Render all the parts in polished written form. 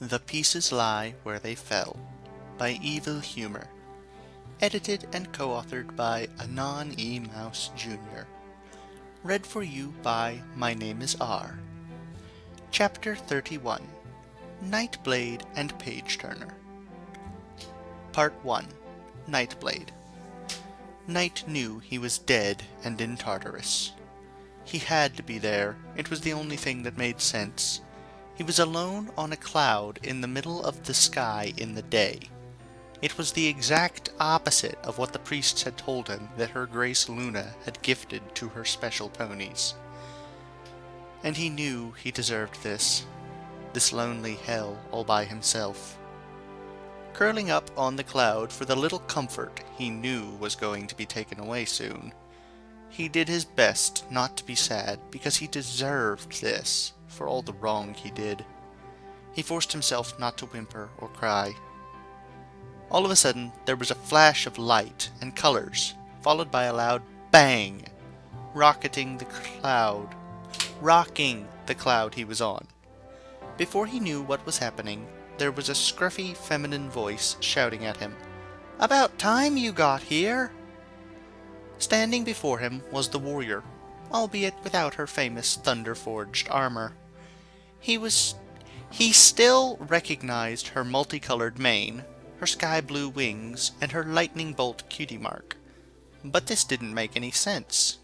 The Pieces Lie Where They Fell by Evil Humor. Edited and co-authored by Anon E. Mouse Jr. Read for you by My Name is R. Chapter 31. Nightblade and Page Turner. Part 1. Nightblade. Night knew he was dead and in Tartarus. He had to be there. It was the only thing that made sense. He was alone on a cloud in the middle of the sky in the day. It was the exact opposite of what the priests had told him that her Grace Luna had gifted to her special ponies. And he knew he deserved this lonely hell all by himself. Curling up on the cloud for the little comfort he knew was going to be taken away soon, he did his best not to be sad because he deserved this for all the wrong he did. He forced himself not to whimper or cry. All of a sudden, there was a flash of light and colors, followed by a loud bang, rocking the cloud he was on. Before he knew what was happening, there was a scruffy feminine voice shouting at him, "About time you got here!" Standing before him was the warrior, albeit without her famous thunder-forged armor. He still recognized her multicolored mane, her sky-blue wings, and her lightning bolt cutie mark. But this didn't make any sense.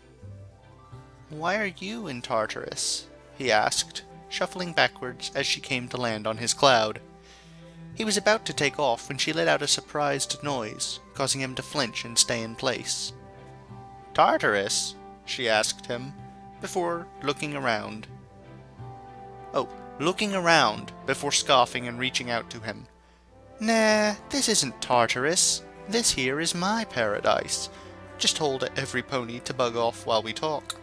"Why are you in Tartarus?" he asked, shuffling backwards as she came to land on his cloud. He was about to take off when she let out a surprised noise, causing him to flinch and stay in place. "Tartarus?" she asked him, before looking around. Looking around before scoffing and reaching out to him. "Nah, this isn't Tartarus. This here is my paradise. Just hold every pony to bug off while we talk."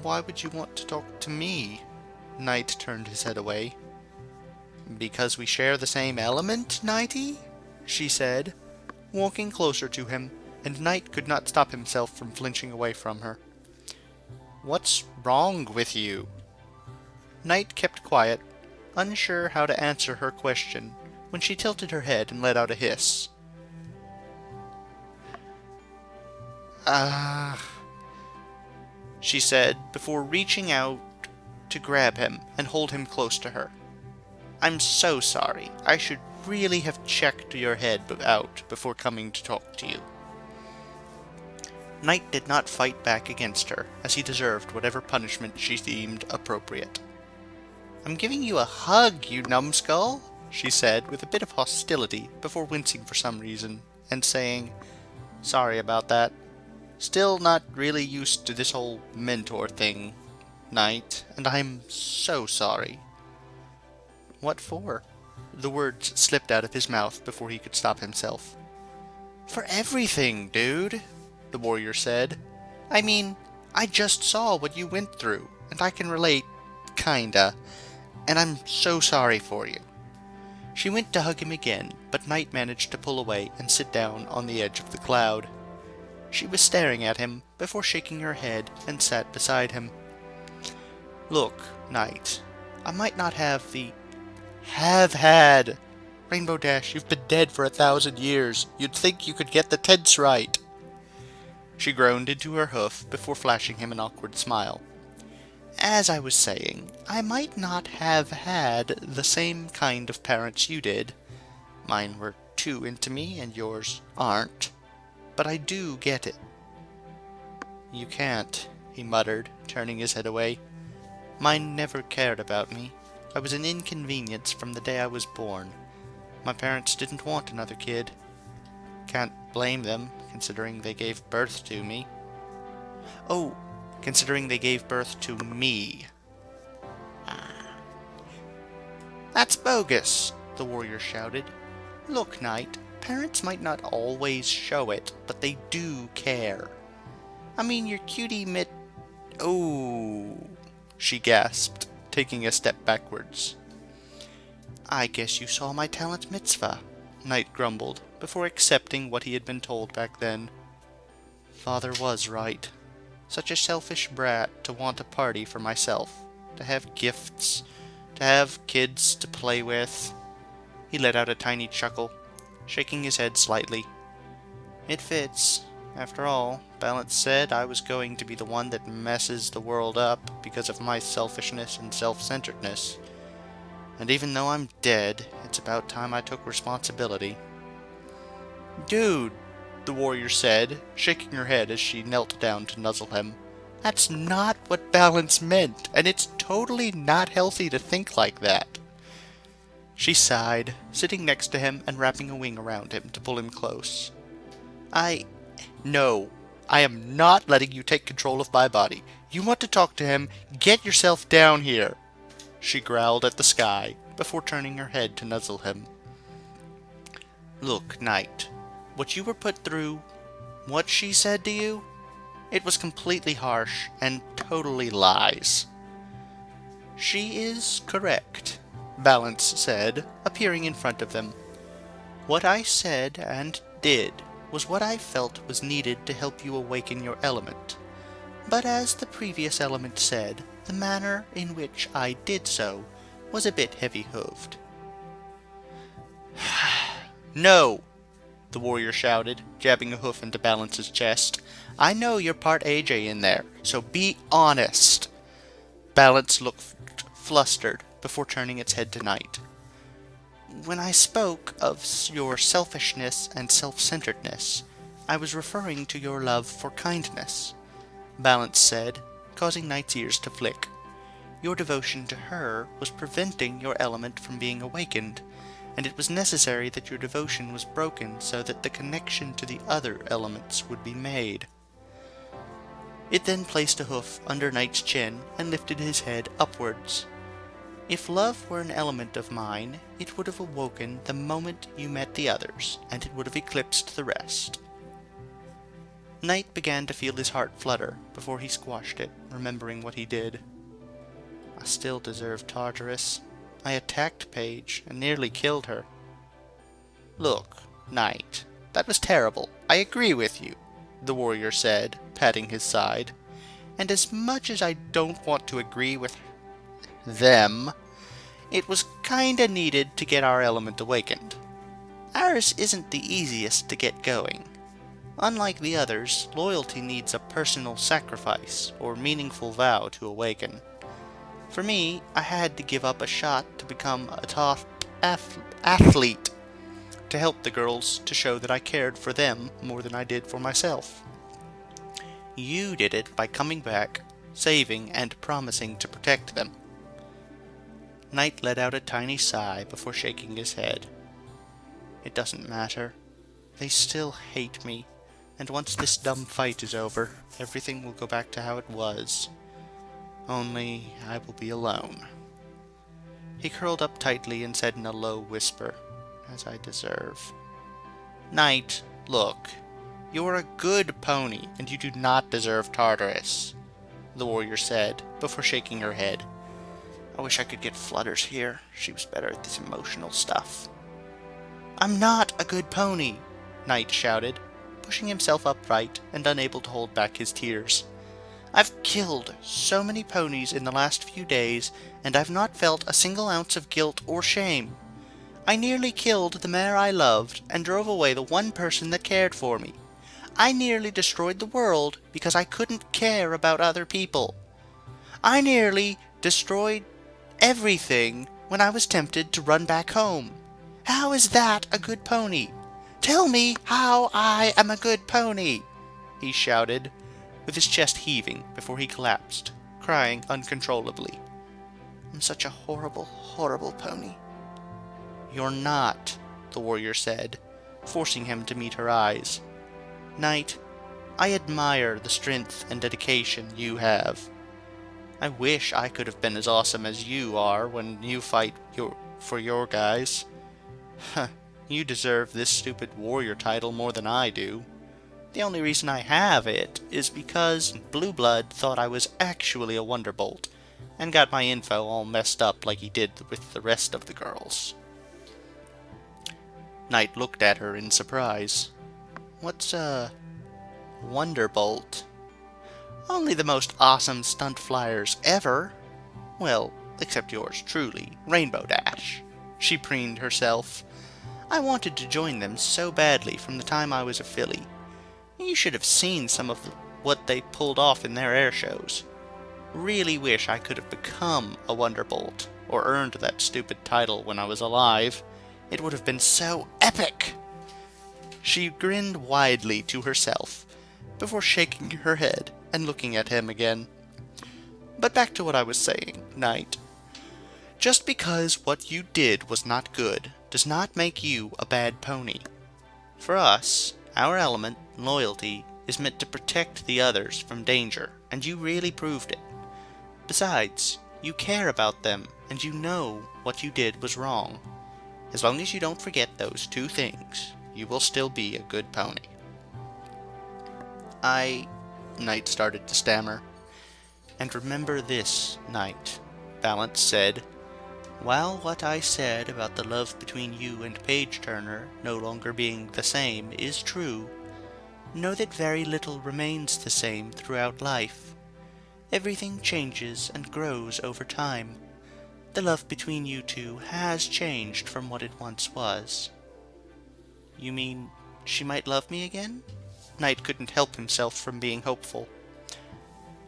"Why would you want to talk to me?" Knight turned his head away. "Because we share the same element, Knighty?" she said, walking closer to him, and Knight could not stop himself from flinching away from her. "What's wrong with you?" Knight kept quiet, unsure how to answer her question, when she tilted her head and let out a hiss. She said, before reaching out to grab him and hold him close to her. "I'm so sorry. I should really have checked your head out before coming to talk to you." Knight did not fight back against her, as he deserved whatever punishment she deemed appropriate. "I'm giving you a hug, you numbskull," she said with a bit of hostility before wincing for some reason, and saying, "Sorry about that. Still not really used to this whole mentor thing, Knight, and I'm so sorry." "What for?" The words slipped out of his mouth before he could stop himself. "For everything, dude," the warrior said. "I mean, I just saw what you went through, and I can relate, kinda, and I'm so sorry for you." She went to hug him again, but Knight managed to pull away and sit down on the edge of the cloud. She was staring at him before shaking her head and sat beside him. "Look, Knight, I might not have had. Rainbow Dash, you've been dead for 1,000 years. You'd think you could get the tense right." She groaned into her hoof before flashing him an awkward smile. "As I was saying, I might not have had the same kind of parents you did. Mine were too into me, and yours aren't. But I do get it." "You can't," he muttered, turning his head away. "Mine never cared about me. I was an inconvenience from the day I was born. My parents didn't want another kid. Can't blame them, considering they gave birth to me. Considering they gave birth to me." "That's bogus," the warrior shouted. "Look, Knight, parents might not always show it, but they do care. I mean, your cutie she gasped, taking a step backwards. "I guess you saw my talent mitzvah," Knight grumbled, before accepting what he had been told back then. Father was right. Such a selfish brat to want a party for myself, to have gifts, to have kids to play with. He let out a tiny chuckle, shaking his head slightly. It fits. After all, Balance said I was going to be the one that messes the world up because of my selfishness and self-centeredness. And even though I'm dead, it's about time I took responsibility. Dude, the warrior said, shaking her head as she knelt down to nuzzle him. That's not what Balance meant, and it's totally not healthy to think like that. She sighed, sitting next to him and wrapping a wing around him to pull him close. No, I am not letting you take control of my body. You want to talk to him? Get yourself down here, she growled at the sky before turning her head to nuzzle him. Look, Knight, what you were put through, what she said to you, it was completely harsh and totally lies. She is correct, Balance said, appearing in front of them. What I said and did was what I felt was needed to help you awaken your element. But as the previous element said, the manner in which I did so was a bit heavy-hooved. No, the warrior shouted, jabbing a hoof into Balance's chest. I know you're part AJ in there, so be honest. Balance looked flustered before turning its head to Knight. When I spoke of your selfishness and self-centeredness, I was referring to your love for kindness, Balance said, causing Knight's ears to flick. Your devotion to her was preventing your element from being awakened, and it was necessary that your devotion was broken so that the connection to the other elements would be made. It then placed a hoof under Knight's chin and lifted his head upwards. If love were an element of mine, it would have awoken the moment you met the others, and it would have eclipsed the rest. Knight began to feel his heart flutter before he squashed it, remembering what he did. I still deserve Tartarus. I attacked Paige and nearly killed her. Look, Knight, that was terrible. I agree with you, the warrior said, patting his side. And as much as I don't want to agree with them, it was kinda needed to get our element awakened. Ours isn't the easiest to get going. Unlike the others, loyalty needs a personal sacrifice or meaningful vow to awaken. For me, I had to give up a shot to become a top athlete to help the girls, to show that I cared for them more than I did for myself. You did it by coming back, saving, and promising to protect them. Knight let out a tiny sigh before shaking his head. It doesn't matter. They still hate me, and once this dumb fight is over, everything will go back to how it was. Only I will be alone. He curled up tightly and said in a low whisper, as I deserve. Knight, look, you are a good pony, and you do not deserve Tartarus, the warrior said, before shaking her head. I wish I could get Flutters here. She was better at this emotional stuff. I'm not a good pony, Knight shouted, pushing himself upright and unable to hold back his tears. I've killed so many ponies in the last few days, and I've not felt a single ounce of guilt or shame. I nearly killed the mare I loved and drove away the one person that cared for me. I nearly destroyed the world because I couldn't care about other people. I nearly destroyed everything when I was tempted to run back home. How is that a good pony? Tell me how I am a good pony, he shouted, with his chest heaving before he collapsed, crying uncontrollably. I'm such a horrible, horrible pony. You're not, the warrior said, forcing him to meet her eyes. Knight, I admire the strength and dedication you have. I wish I could have been as awesome as you are when you fight for your guys. You deserve this stupid warrior title more than I do. The only reason I have it is because Blue Blood thought I was actually a Wonderbolt, and got my info all messed up like he did with the rest of the girls. Knight looked at her in surprise. What's a Wonderbolt? Only the most awesome stunt flyers ever. Well, except yours truly, Rainbow Dash. She preened herself. I wanted to join them so badly from the time I was a filly. You should have seen some of what they pulled off in their air shows. Really wish I could have become a Wonderbolt, or earned that stupid title when I was alive. It would have been so epic! She grinned widely to herself, before shaking her head and looking at him again. But back to what I was saying, Knight. Just because what you did was not good does not make you a bad pony. For us, our element, loyalty, is meant to protect the others from danger, and you really proved it. Besides, you care about them, and you know what you did was wrong. As long as you don't forget those two things, you will still be a good pony. Knight started to stammer. And remember this, Knight, Balance said. While what I said about the love between you and Page Turner no longer being the same is true, know that very little remains the same throughout life. Everything changes and grows over time. The love between you two has changed from what it once was. You mean she might love me again? Knight couldn't help himself from being hopeful.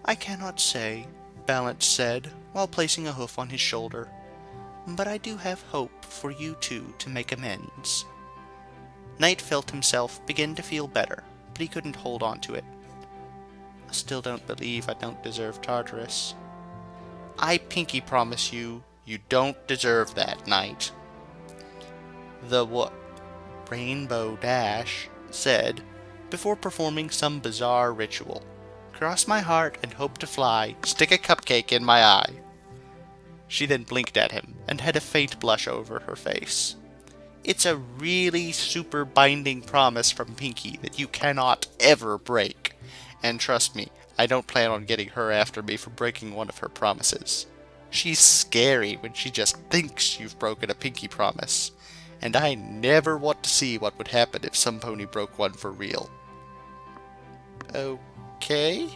I cannot say, Balance said, while placing a hoof on his shoulder. But I do have hope for you two to make amends. Knight felt himself begin to feel better, but he couldn't hold on to it. I still don't believe I don't deserve Tartarus. I pinky promise you, you don't deserve that, Knight. The what? Rainbow Dash said, before performing some bizarre ritual. Cross my heart and hope to fly, stick a cupcake in my eye. She then blinked at him, and had a faint blush over her face. It's a really super binding promise from Pinky that you cannot ever break. And trust me, I don't plan on getting her after me for breaking one of her promises. She's scary when she just thinks you've broken a Pinky promise. And I never want to see what would happen if some pony broke one for real. Okay,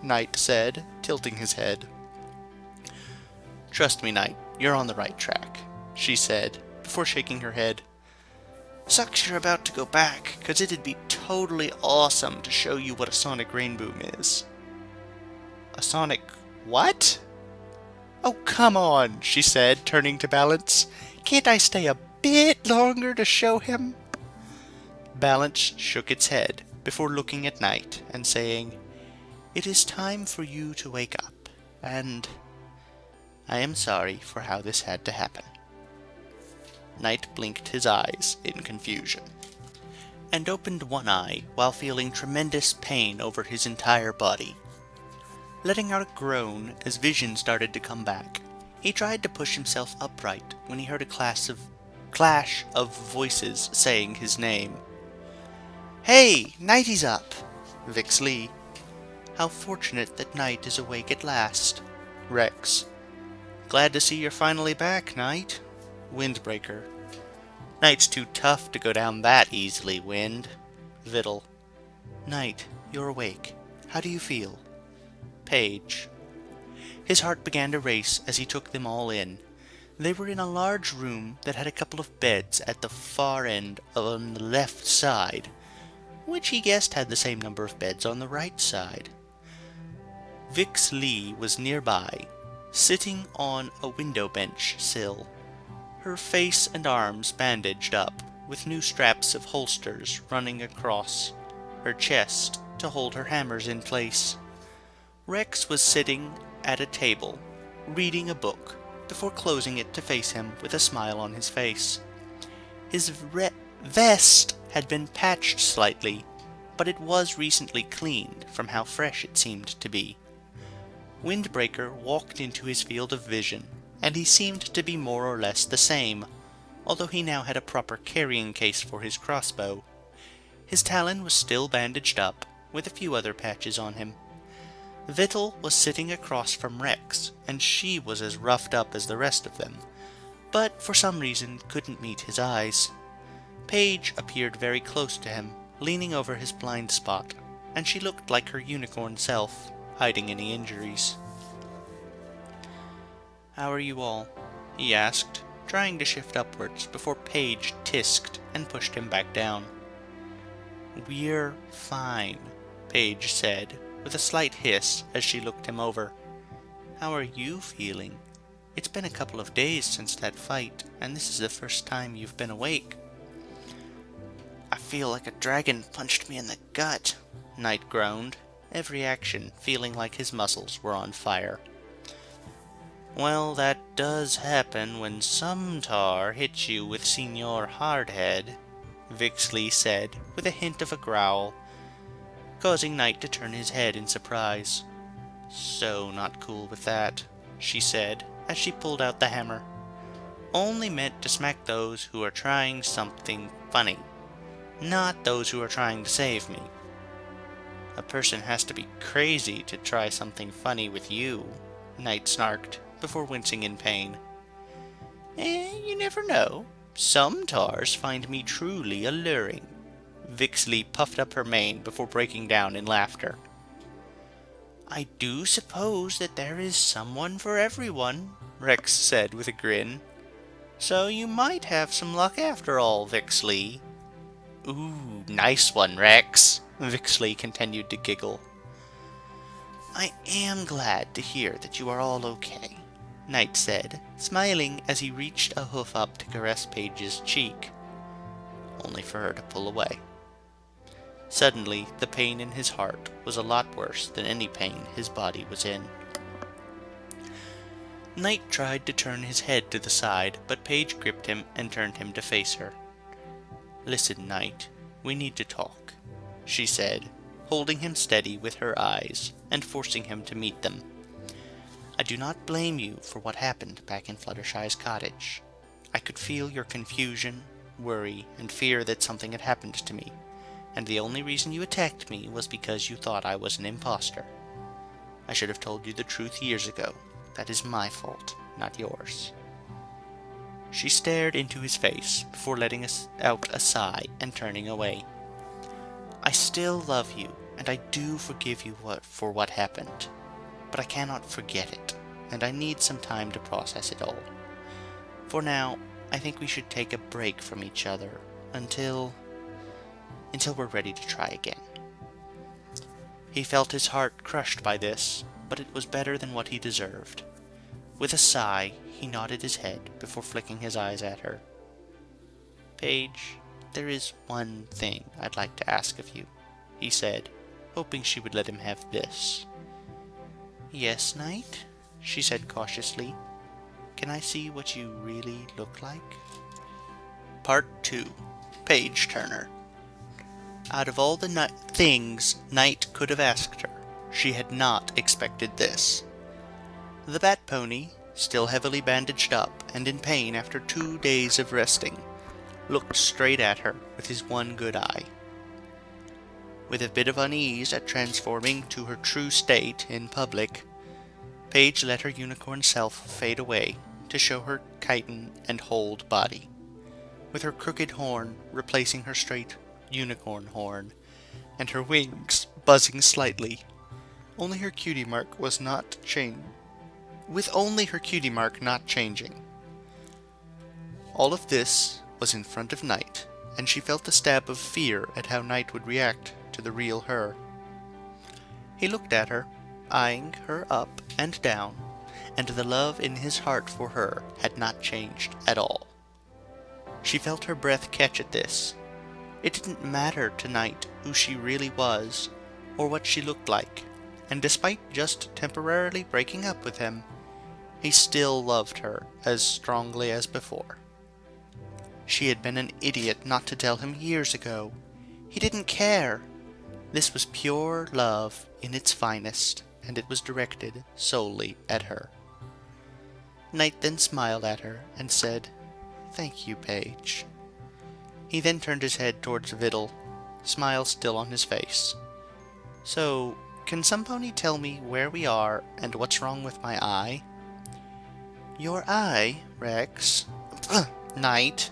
Knight said, tilting his head. Trust me, Knight, you're on the right track, she said, before shaking her head. Sucks you're about to go back, 'cause it'd be totally awesome to show you what a sonic rain boom is. A sonic what? Oh, come on, she said, turning to Balance. Can't I stay a bit longer to show him? Balance shook its head, before looking at Knight and saying, It is time for you to wake up, and I am sorry for how this had to happen. Knight blinked his eyes in confusion, and opened one eye while feeling tremendous pain over his entire body. Letting out a groan as vision started to come back, he tried to push himself upright when he heard a clash of voices saying his name. Hey, Knighty's up! Vix Lee. How fortunate that Knight is awake at last. Rex. Glad to see you're finally back, Knight. Windbreaker. Knight's too tough to go down that easily, Wind. Vittle. Knight, you're awake. How do you feel? Page. His heart began to race as he took them all in. They were in a large room that had a couple of beds at the far end on the left side, which he guessed had the same number of beds on the right side. Vix Lee was nearby, sitting on a window bench sill, her face and arms bandaged up, with new straps of holsters running across her chest to hold her hammers in place. Rex was sitting at a table, reading a book, before closing it to face him with a smile on his face. His vest had been patched slightly, but it was recently cleaned from how fresh it seemed to be. Windbreaker walked into his field of vision, and he seemed to be more or less the same, although he now had a proper carrying case for his crossbow. His talon was still bandaged up, with a few other patches on him. Vittle was sitting across from Rex, and she was as roughed up as the rest of them, but for some reason couldn't meet his eyes. Paige appeared very close to him, leaning over his blind spot, and she looked like her unicorn self, hiding any injuries. "How are you all?" he asked, trying to shift upwards before Paige tisked and pushed him back down. "We're fine," Paige said, with a slight hiss as she looked him over. "How are you feeling? It's been a couple of days since that fight, and this is the first time you've been awake." "I feel like a dragon punched me in the gut," Knight groaned, every action feeling like his muscles were on fire. "Well, that does happen when some tar hits you with Signor Hardhead," Vixley said, with a hint of a growl, causing Knight to turn his head in surprise. "So not cool with that," she said, as she pulled out the hammer. "Only meant to smack those who are trying something funny, not those who are trying to save me." "A person has to be crazy to try something funny with you," Knight snarked, before wincing in pain. You never know. Some tars find me truly alluring." Vixley puffed up her mane before breaking down in laughter. "I do suppose that there is someone for everyone," Rex said with a grin. "So you might have some luck after all, Vixley." "Ooh, nice one, Rex," Vixley continued to giggle. "I am glad to hear that you are all okay," Knight said, smiling as he reached a hoof up to caress Paige's cheek, only for her to pull away. Suddenly, the pain in his heart was a lot worse than any pain his body was in. Knight tried to turn his head to the side, but Paige gripped him and turned him to face her. "Listen, Knight, we need to talk," she said, holding him steady with her eyes and forcing him to meet them. "I do not blame you for what happened back in Fluttershy's cottage. I could feel your confusion, worry, and fear that something had happened to me, and the only reason you attacked me was because you thought I was an imposter. I should have told you the truth years ago. That is my fault, not yours." She stared into his face before letting out a sigh and turning away. "I still love you, and I do forgive you for what happened. But I cannot forget it, and I need some time to process it all. For now, I think we should take a break from each other until we're ready to try again." He felt his heart crushed by this, but it was better than what he deserved. With a sigh, he nodded his head before flicking his eyes at her. "Paige, there is one thing I'd like to ask of you," he said, hoping she would let him have this. "Yes, Knight?" she said cautiously. "Can I see what you really look like?" Part 2. Paige Turner. Out of all the things Knight could have asked her, she had not expected this. The Bat Pony, still heavily bandaged up and in pain after 2 days of resting, looked straight at her with his one good eye. With a bit of unease at transforming to her true state in public, Paige let her unicorn self fade away to show her chitin and hold body, with her crooked horn replacing her straight unicorn horn, and her wings buzzing slightly. Only her cutie mark was not changing. With only her cutie mark not changing. All of this was in front of Knight, and she felt a stab of fear at how Knight would react to the real her. He looked at her, eyeing her up and down, and the love in his heart for her had not changed at all. She felt her breath catch at this. It didn't matter to Knight who she really was, or what she looked like, and despite just temporarily breaking up with him, he still loved her as strongly as before. She had been an idiot not to tell him years ago. He didn't care. This was pure love in its finest, and it was directed solely at her. Knight then smiled at her and said, "Thank you, Paige." He then turned his head towards Viddle, smile still on his face. "So, can somebody tell me where we are and what's wrong with my eye?" "Your eye, Rex?" "Knight,"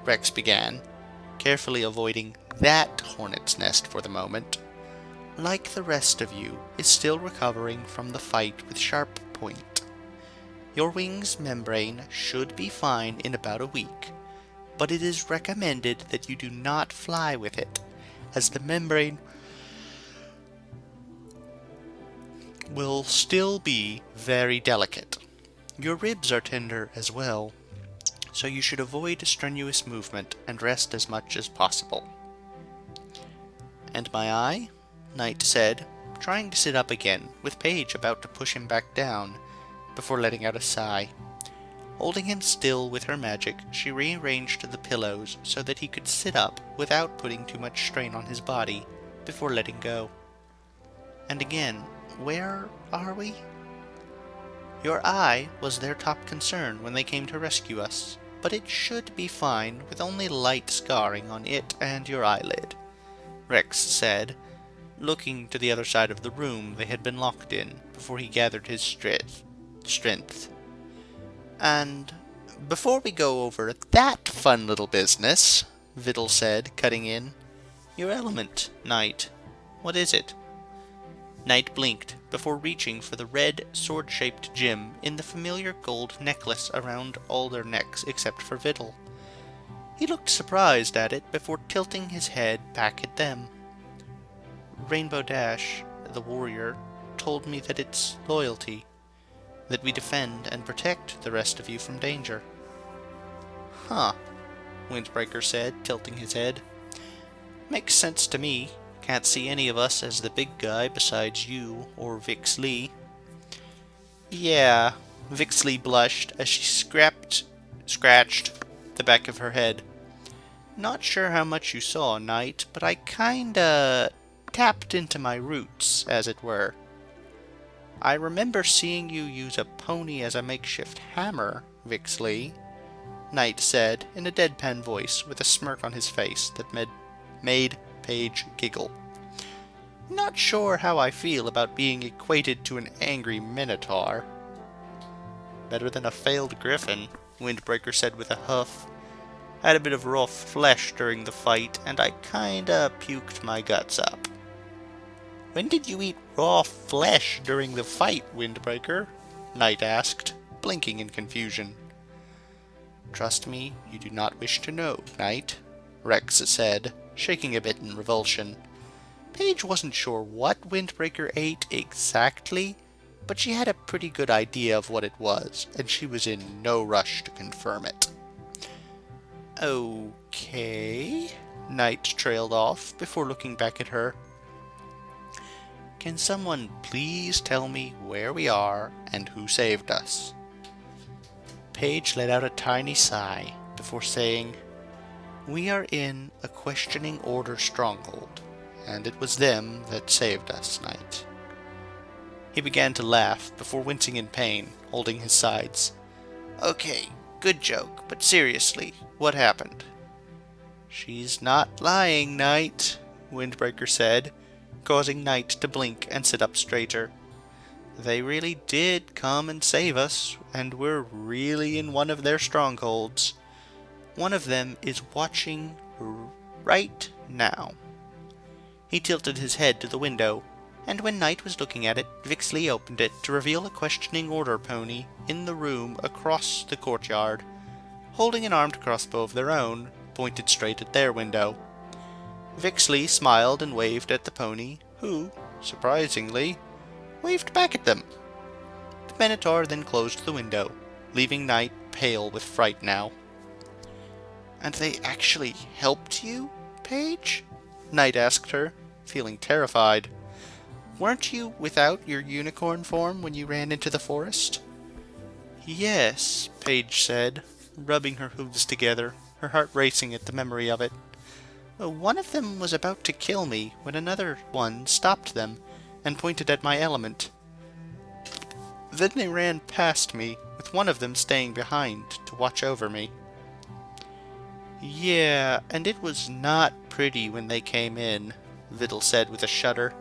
Rex began, carefully avoiding that hornet's nest for the moment, "like the rest of you, is still recovering from the fight with Sharp Point. Your wing's membrane should be fine in about a week, but it is recommended that you do not fly with it, as the membrane will still be very delicate. Your ribs are tender as well, so you should avoid strenuous movement and rest as much as possible. And my eye? Knight said, trying to sit up again, with Paige about to push him back down, before letting out a sigh. Holding him still with her magic, she rearranged the pillows so that he could sit up without putting too much strain on his body, before letting go. And again, where are we? Your eye was their top concern when they came to rescue us, but it should be fine with only light scarring on it and your eyelid, Rex said, looking to the other side of the room they had been locked in before he gathered his strength. And before we go over that fun little business, Vidal said, cutting in, your element, Knight. What is it? Knight blinked before reaching for the red, sword-shaped gem in the familiar gold necklace around all their necks except for Vidal. He looked surprised at it before tilting his head back at them. Rainbow Dash, the warrior, told me that it's loyalty, that we defend and protect the rest of you from danger. Huh, Windbreaker said, tilting his head. Makes sense to me. Can't see any of us as the big guy besides you or Vix Lee. Yeah, Vix Lee blushed as she scratched the back of her head. Not sure how much you saw, Knight, but I kinda tapped into my roots, as it were. I remember seeing you use a pony as a makeshift hammer, Vix Lee, Knight said in a deadpan voice with a smirk on his face that made Paige giggle. Not sure how I feel about being equated to an angry minotaur. Better than a failed griffin, Windbreaker said with a huff. Had a bit of raw flesh during the fight, and I kinda puked my guts up. When did you eat raw flesh during the fight, Windbreaker? Knight asked, blinking in confusion. Trust me, you do not wish to know, Knight, Rex said, shaking a bit in revulsion. Paige wasn't sure what Windbreaker ate exactly, but she had a pretty good idea of what it was, and she was in no rush to confirm it. Okay, Knight trailed off before looking back at her. Can someone please tell me where we are and who saved us? Paige let out a tiny sigh before saying, We are in a questioning order stronghold, and it was them that saved us, Knight. He began to laugh before wincing in pain, holding his sides. Okay, good joke, but seriously, what happened? She's not lying, Knight, Windbreaker said, causing Knight to blink and sit up straighter. They really did come and save us, and we're really in one of their strongholds. One of them is watching right now. He tilted his head to the window, and when Knight was looking at it, Vix Lee opened it to reveal a questioning order pony in the room across the courtyard, holding an armed crossbow of their own, pointed straight at their window. Vix Lee smiled and waved at the pony, who, surprisingly, waved back at them. The Minotaur then closed the window, leaving Knight pale with fright now. And they actually helped you, Paige? Knight asked her, feeling terrified. Weren't you without your unicorn form when you ran into the forest? Yes, Paige said, rubbing her hooves together, her heart racing at the memory of it. One of them was about to kill me when another one stopped them and pointed at my element. Then they ran past me, with one of them staying behind to watch over me. Yeah, and it was not pretty when they came in, Vidal said with a shudder.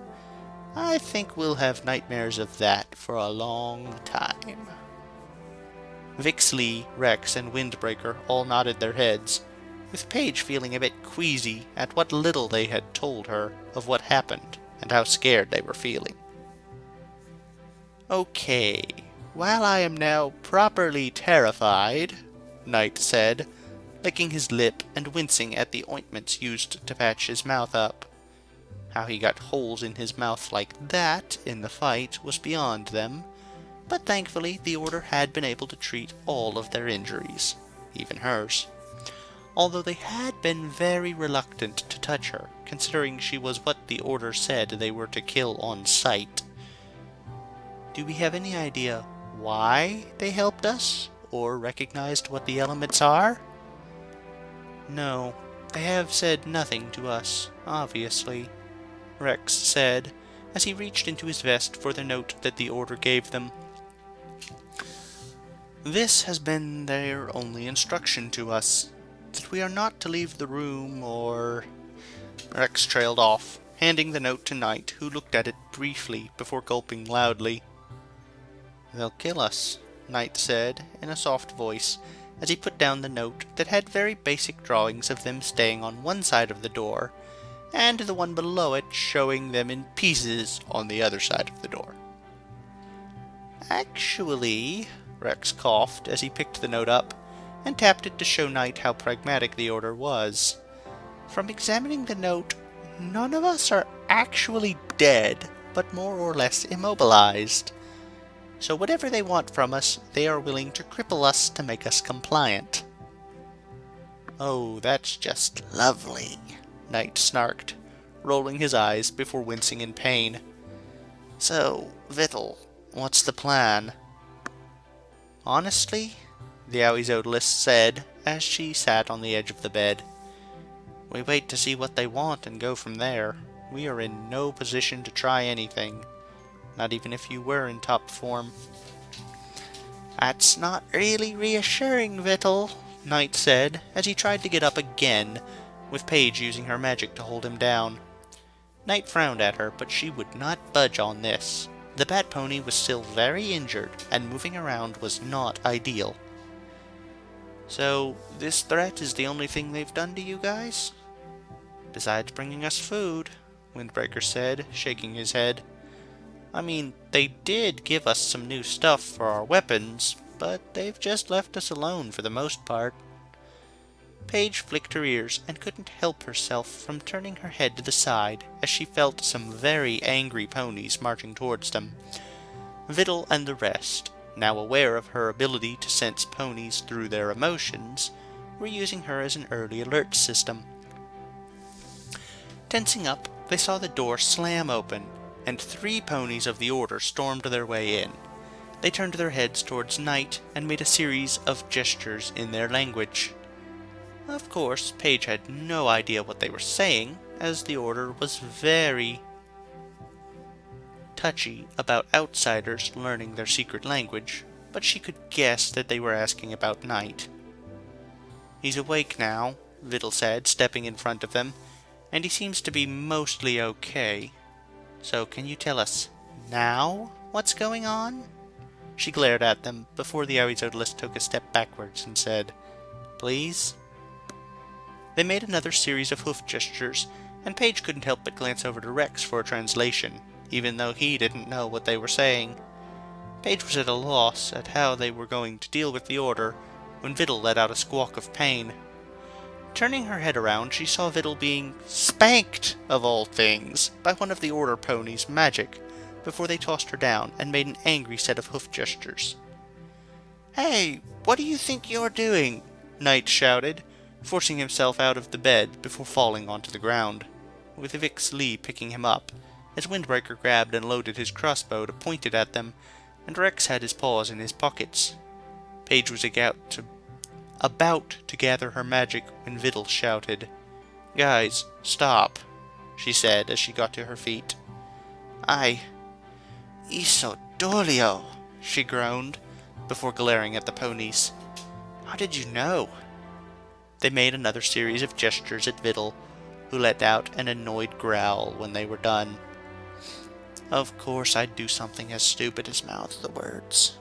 I think we'll have nightmares of that for a long time. Vix Lee, Rex, and Windbreaker all nodded their heads, with Paige feeling a bit queasy at what little they had told her of what happened and how scared they were feeling. Okay, While I am now properly terrified, Knight said, licking his lip and wincing at the ointments used to patch his mouth up. How he got holes in his mouth like that in the fight was beyond them, but thankfully the Order had been able to treat all of their injuries, even hers. Although they had been very reluctant to touch her, considering she was what the Order said they were to kill on sight. Do we have any idea why they helped us, or recognized what the elements are? No, they have said nothing to us, obviously, Rex said, as he reached into his vest for the note that the Order gave them. This has been their only instruction to us, that we are not to leave the room or... Rex trailed off, handing the note to Knight, who looked at it briefly before gulping loudly. They'll kill us, Knight said in a soft voice, as he put down the note that had very basic drawings of them staying on one side of the door, and the one below it showing them in pieces on the other side of the door. Actually, Rex coughed as he picked the note up and tapped it to show Knight how pragmatic the Order was. From examining the note, none of us are actually dead, but more or less immobilized. So whatever they want from us, they are willing to cripple us to make us compliant. Oh, that's just lovely, Knight snarked, rolling his eyes before wincing in pain. So, Vittel, what's the plan? Honestly, the Owie's Odalist said as she sat on the edge of the bed, we wait to see what they want and go from there. We are in no position to try anything, not even if you were in top form. That's not really reassuring, Vittel, Knight said as he tried to get up again, with Paige using her magic to hold him down. Knight frowned at her, but she would not budge on this. The Bat Pony was still very injured, and moving around was not ideal. So, this threat is the only thing they've done to you guys? Besides bringing us food, Windbreaker said, shaking his head. I mean, they did give us some new stuff for our weapons, but they've just left us alone for the most part. Paige flicked her ears and couldn't help herself from turning her head to the side as she felt some very angry ponies marching towards them. Vittel and the rest, now aware of her ability to sense ponies through their emotions, were using her as an early alert system. Tensing up, they saw the door slam open, and 3 ponies of the Order stormed their way in. They turned their heads towards Knight and made a series of gestures in their language. Of course, Paige had no idea what they were saying, as the Order was very touchy about outsiders learning their secret language, but she could guess that they were asking about Knight. He's awake now, Vittel said, stepping in front of them, and he seems to be mostly okay. So can you tell us, now, what's going on? She glared at them before the Owie's Odalist took a step backwards and said, Please? They made another series of hoof gestures, and Paige couldn't help but glance over to Rex for a translation, even though he didn't know what they were saying. Paige was at a loss at how they were going to deal with the Order when Vittel let out a squawk of pain. Turning her head around, she saw Vittel being spanked, of all things, by one of the Order ponies' magic, before they tossed her down and made an angry set of hoof gestures. Hey, what do you think you're doing? Knight shouted, forcing himself out of the bed before falling onto the ground, with Vix Lee picking him up, as Windbreaker grabbed and loaded his crossbow to point it at them, and Rex had his paws in his pockets. Paige was about to gather her magic when Vittel shouted, Guys, stop, she said as she got to her feet. Isodolio, she groaned, before glaring at the ponies. How did you know? They made another series of gestures at Vittel, who let out an annoyed growl when they were done. Of course I'd do something as stupid as mouth the words.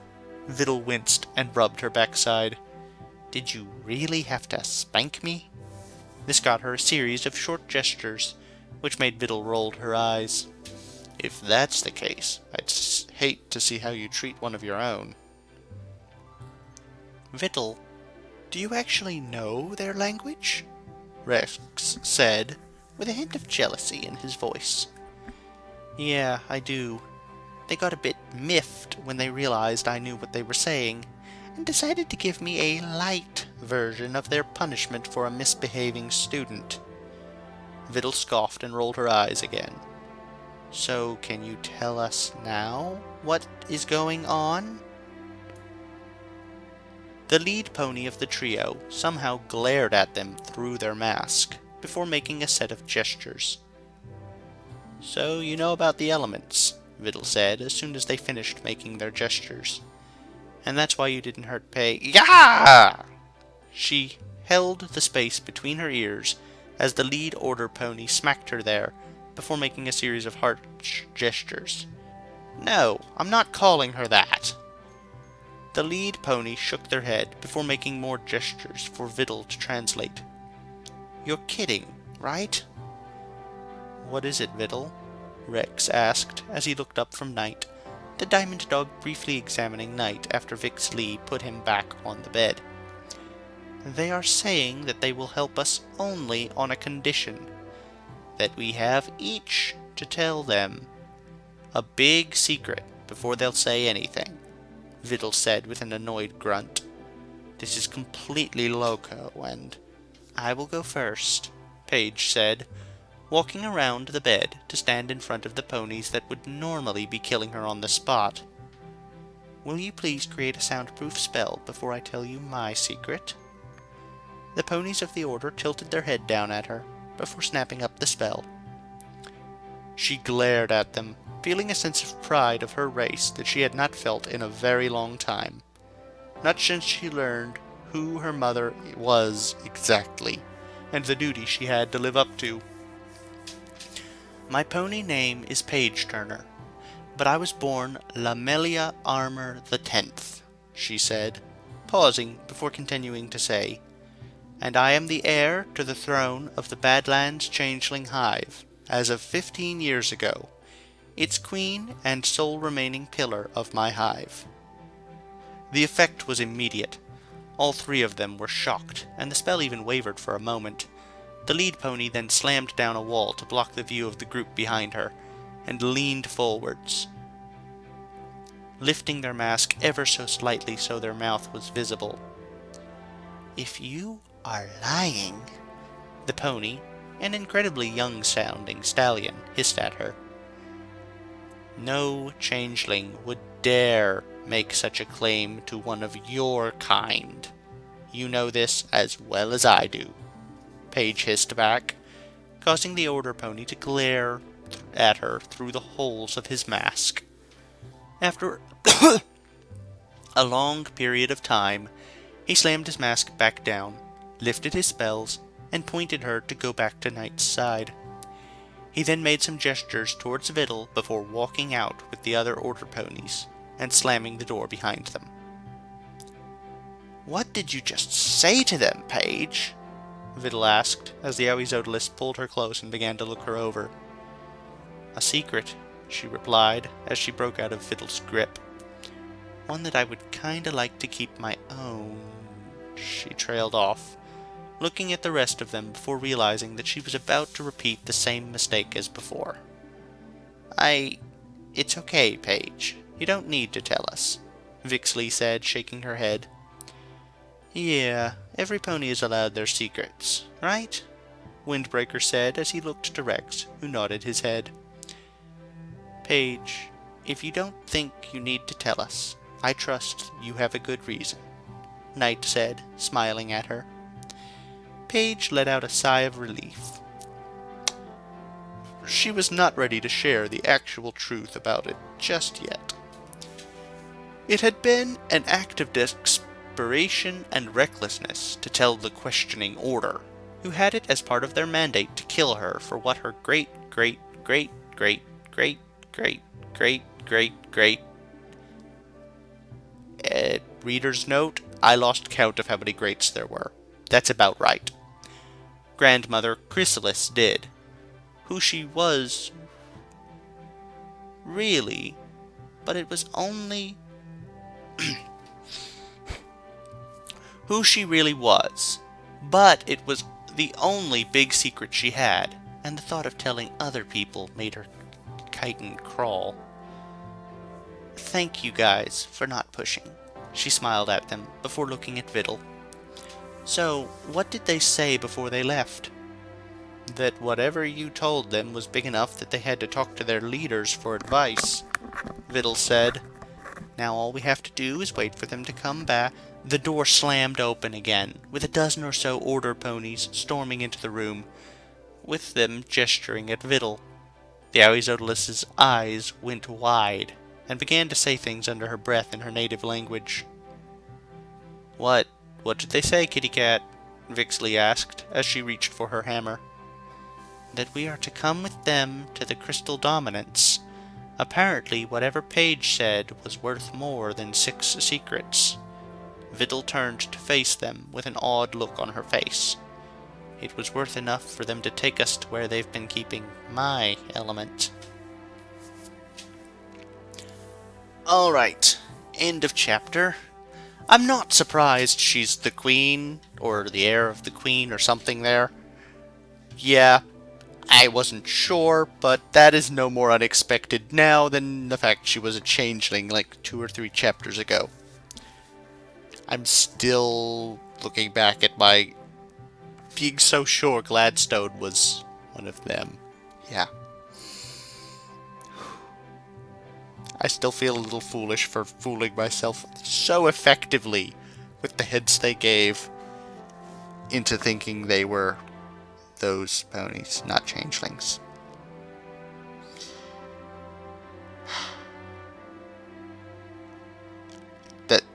Vittel winced and rubbed her backside. Did you really have to spank me? This got her a series of short gestures, which made Vittel roll her eyes. If that's the case, I'd hate to see how you treat one of your own, Vittel, do you actually know their language? Rex said, with a hint of jealousy in his voice. Yeah, I do. They got a bit miffed when they realized I knew what they were saying, and decided to give me a light version of their punishment for a misbehaving student. Vittel scoffed and rolled her eyes again. So, can you tell us now what is going on? The lead pony of the trio somehow glared at them through their mask, before making a set of gestures. So you know about the elements, Vittel said as soon as they finished making their gestures. And that's why you didn't hurt Yah! She held the space between her ears as the lead order pony smacked her there, before making a series of harsh gestures. No, I'm not calling her that. The lead pony shook their head before making more gestures for Vittel to translate. You're kidding, right? What is it, Vittel? Rex asked as he looked up from Knight, the diamond dog briefly examining Knight after Vix Lee put him back on the bed. They are saying that they will help us only on a condition, that we have each to tell them a big secret before they'll say anything, Vittel said with an annoyed grunt. This is completely loco, and I will go first, Paige said, walking around the bed to stand in front of the ponies that would normally be killing her on the spot. Will you please create a soundproof spell before I tell you my secret? The ponies of the order tilted their head down at her, before snapping up the spell. She glared at them, feeling a sense of pride of her race that she had not felt in a very long time. Not since she learned who her mother was exactly, and the duty she had to live up to. My pony name is Paige Turner, but I was born Lamelia Armor the 10th, she said, pausing before continuing to say, and I am the heir to the throne of the Badlands Changeling Hive, as of 15 years ago, its queen and sole remaining pillar of my hive. The effect was immediate. All three of them were shocked, and the spell even wavered for a moment. The lead pony then slammed down a wall to block the view of the group behind her, and leaned forwards, lifting their mask ever so slightly so their mouth was visible. If you are lying, the pony, an incredibly young-sounding stallion, hissed at her. No changeling would dare make such a claim to one of your kind. You know this as well as I do, Paige hissed back, causing the order pony to glare at her through the holes of his mask. After a long period of time, he slammed his mask back down, lifted his spells, and pointed her to go back to Knight's side. He then made some gestures towards Vittel before walking out with the other order ponies and slamming the door behind them. What did you just say to them, Paige? Vittel asked as the Oizodolist pulled her close and began to look her over. A secret, she replied as she broke out of Vittel's grip. One that I would kinda like to keep my own. She trailed off, looking at the rest of them before realizing that she was about to repeat the same mistake as before. It's okay, Paige. You don't need to tell us, Vix Lee said, shaking her head. Yeah, every pony is allowed their secrets, right? Windbreaker said as he looked to Rex, who nodded his head. Paige, if you don't think you need to tell us, I trust you have a good reason, Knight said, smiling at her. Paige let out a sigh of relief. She was not ready to share the actual truth about it just yet. It had been an act of desperation and recklessness to tell the questioning order, who had it as part of their mandate to kill her for what her great reader's note, I lost count of how many greats there were. That's about right. Grandmother Chrysalis did, who she was really, but it was only who she really was, but it was the only big secret she had, and the thought of telling other people made her kite and crawl. "Thank you guys for not pushing," she smiled at them before looking at Viddle. "So, what did they say before they left?" "That whatever you told them was big enough that they had to talk to their leaders for advice," Viddle said. "Now all we have to do is wait for them to come back." The door slammed open again, with a dozen or so order ponies storming into the room, with them gesturing at Viddle. The Arizodalis's eyes went wide, and began to say things under her breath in her native language. What did they say, Kitty Cat?" Vixley asked, as she reached for her hammer. "That we are to come with them to the Crystal Dominance. Apparently, whatever Paige said was worth more than 6 secrets." Viddle turned to face them with an odd look on her face. "It was worth enough for them to take us to where they've been keeping my element." Alright, end of chapter. I'm not surprised she's the queen, or the heir of the queen, or something there. Yeah, I wasn't sure, but that is no more unexpected now than the fact she was a changeling like 2 or 3 chapters ago. I'm still looking back at my being so sure Gladstone was one of them. Yeah. I still feel a little foolish for fooling myself so effectively with the hints they gave into thinking they were those ponies, not changelings.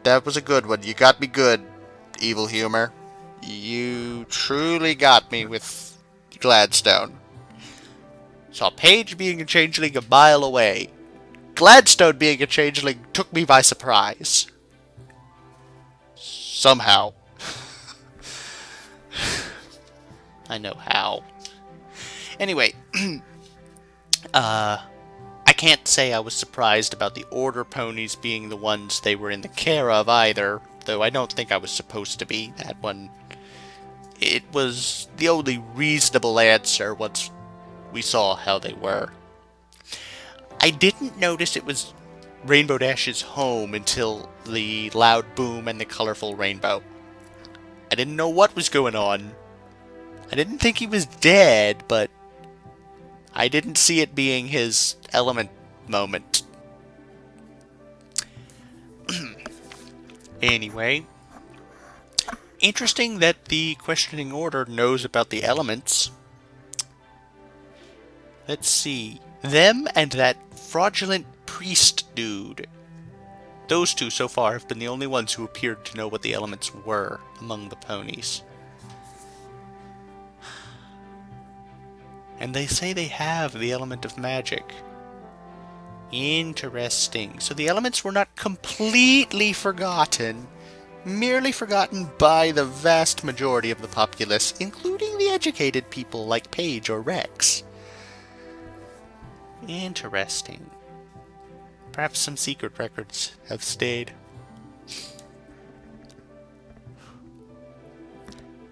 That was a good one. You got me good, Evil Humor. You truly got me with Gladstone. Saw Paige being a changeling a mile away. Gladstone being a changeling took me by surprise. Somehow. I know how. Anyway, I can't say I was surprised about the order ponies being the ones they were in the care of either, though I don't think I was supposed to be. That one, it was the only reasonable answer once we saw how they were. I didn't notice it was Rainbow Dash's home until the loud boom and the colorful rainbow. I didn't know what was going on. I didn't think he was dead, but I didn't see it being his element moment. Anyway, interesting that the questioning order knows about the elements. Let's see. Them and that fraudulent priest dude. Those two so far have been the only ones who appeared to know what the elements were among the ponies. And they say they have the element of magic. Interesting. So the elements were not completely forgotten, merely forgotten by the vast majority of the populace, including the educated people like Paige or Rex. Interesting. Perhaps some secret records have stayed.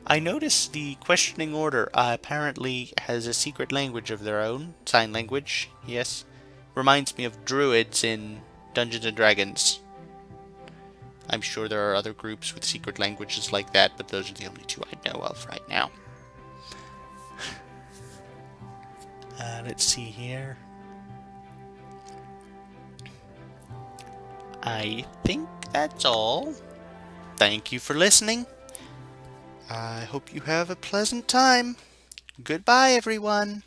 I notice the questioning order apparently has a secret language of their own. Sign language, yes. Reminds me of druids in Dungeons and Dragons. I'm sure there are other groups with secret languages like that, but those are the only 2 I know of right now. Let's see here. I think that's all. Thank you for listening. I hope you have a pleasant time. Goodbye, everyone.